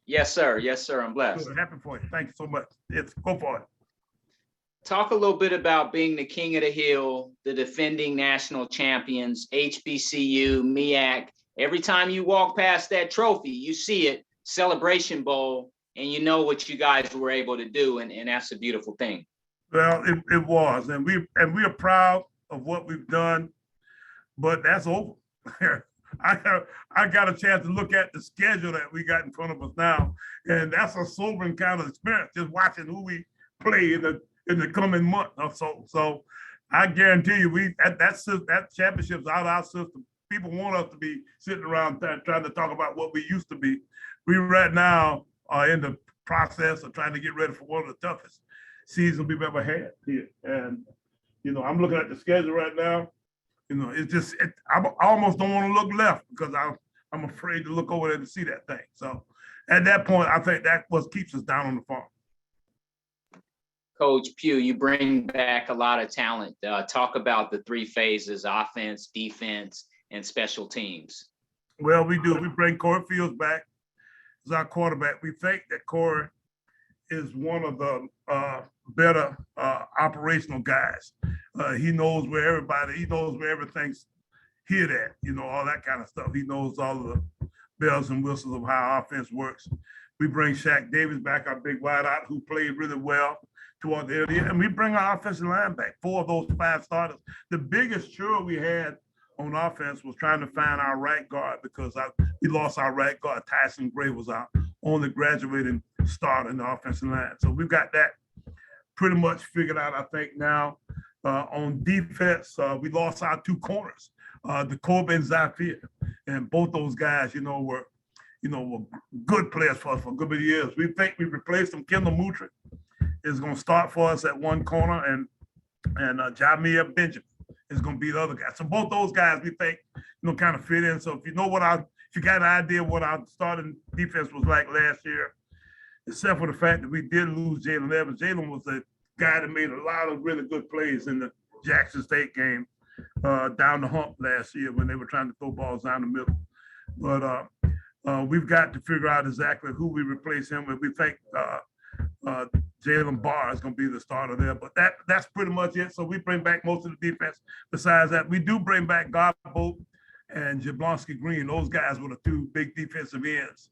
Yes, sir. Yes, sir. I'm blessed. Good, happy for you. Thank you so much. It's go for it. Talk a little bit about being the king of the hill, the defending national champions, HBCU, Meac. Every time you walk past that trophy, you see it, Celebration Bowl, and you know what you guys were able to do, and that's a beautiful thing. Well, it was, and we are proud of what we've done, but that's over. I got a chance to look at the schedule that we got in front of us now, and that's a sobering kind of experience. Just watching who we play in the coming month or so. So I guarantee you, that championship's out of our system. People want us to be sitting around trying to talk about what we used to be. We right now are in the process of trying to get ready for one of the toughest seasons we've ever had here. And I'm looking at the schedule right now. It's just I almost don't want to look left because I'm afraid to look over there to see that thing. So at that point, I think that what keeps us down on the farm. Coach Pough, you bring back a lot of talent. Talk about the three phases: offense, defense, and special teams. Well, we do. We bring Corey Fields back as our quarterback. We think that Corey is one of the better operational guys. He knows where everything's hit at, all that kind of stuff. He knows all of the bells and whistles of how offense works. We bring Shaq Davis back, our big wideout, who played really well toward the end, and we bring our offensive line back. 4 of those 5 starters. The biggest chore we had on offense was trying to find our right guard because we lost our right guard. Tyson Gray was our only graduating starter in the offensive line. So we've got that pretty much figured out, I think, now. On defense, we lost our 2 corners, the Kobe and Zafir. And both those guys, were good players for us for a good many years. We think we replaced them. Kendall Mutry is going to start for us at one corner, and Jamir Benjamin is going to be the other guy. So both those guys, we think, kind of fit in. So if you got an idea what our starting defense was like last year, except for the fact that we did lose Jalen Evans. Jalen was a guy that made a lot of really good plays in the Jackson State game down the hump last year when they were trying to throw balls down the middle. But we've got to figure out exactly who we replace him with. We think Jalen Barr is going to be the starter there, but that's pretty much it. So we bring back most of the defense. Besides that, we do bring back Garbo and Jablonski Green. Those guys were the 2 big defensive ends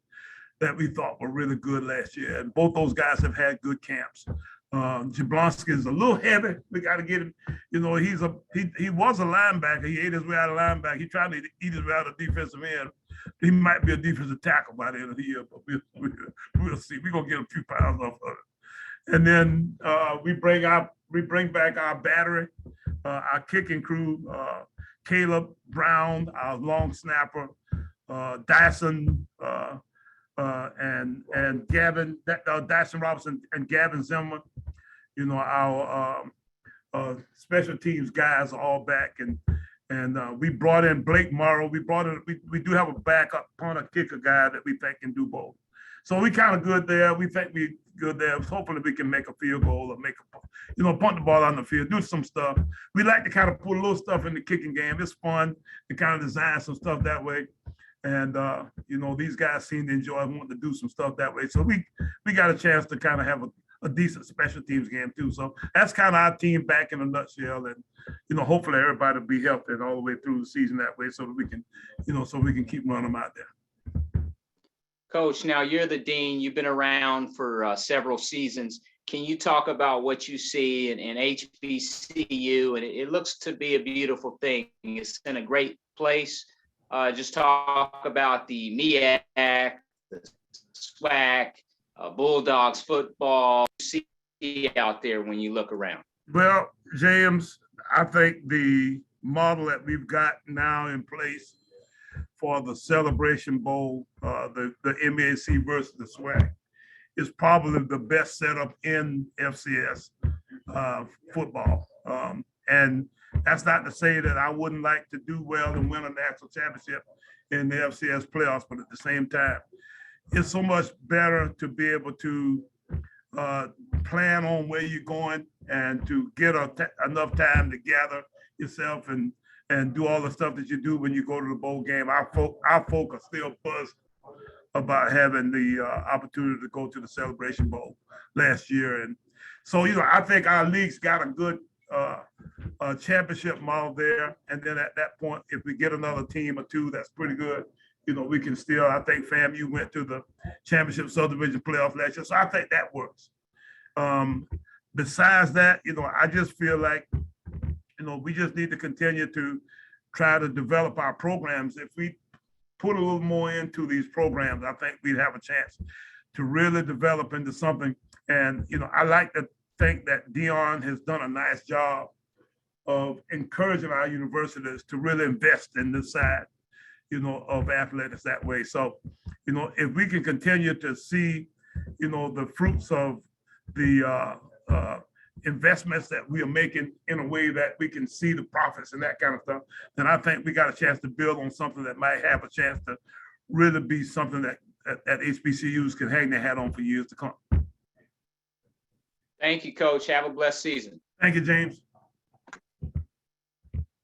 that we thought were really good last year. And both those guys have had good camps. Jablonski is a little heavy. We got to get him. He was a linebacker. He ate his way out of linebacker. He tried to eat his way out of defensive end. He might be a defensive tackle by the end of the year, but we'll see. We're gonna get a few pounds off of it. And then we bring back our battery, our kicking crew, Caleb Brown, our long snapper, Dyson and Gavin, Dyson Robinson and Gavin Zimmerman. Our special teams guys are all back, and we brought in Blake Morrow. We do have a backup punter kicker guy that we think can do both. So we kind of good there. We think we good there. Hopefully we can make a field goal or punt the ball on the field, do some stuff. We like to kind of put a little stuff in the kicking game. It's fun to kind of design some stuff that way. And these guys seem to enjoy wanting to do some stuff that way. So we got a chance to kind of have a decent special teams game too. So that's kind of our team back in a nutshell. And hopefully everybody will be healthy all the way through the season that way, so that we can keep running them out there. Coach, now you're the dean. You've been around for several seasons. Can you talk about what you see in HBCU? And it looks to be a beautiful thing. It's in a great place. Just talk about the Meac, the SWAC, Bulldogs football you see out there when you look around. Well, James, I think the model that we've got now in place for the Celebration Bowl, the MEAC versus the SWAC, is probably the best setup in FCS football. And that's not to say that I wouldn't like to do well and win a national championship in the FCS playoffs, but at the same time, it's so much better to be able to plan on where you're going and to get enough time to gather yourself and do all the stuff that you do when you go to the bowl game. Our folk are still buzzed about having the opportunity to go to the Celebration Bowl last year. And so, I think our league's got a good championship model there. And then at that point, if we get another team or two, that's pretty good. We can still, I think FAMU went to the championship subdivision playoff last year. So I think that works. Besides that, I just feel like, we just need to continue to try to develop our programs. If we put a little more into these programs, I think we'd have a chance to really develop into something. And, I like to think that Dion has done a nice job of encouraging our universities to really invest in this side, of athletics that way. So, if we can continue to see, the fruits of the investments that we are making in a way that we can see the profits and that kind of stuff, then I think we got a chance to build on something that might have a chance to really be something that HBCUs can hang their hat on for years to come. Thank you, Coach. Have a blessed season. Thank you, James.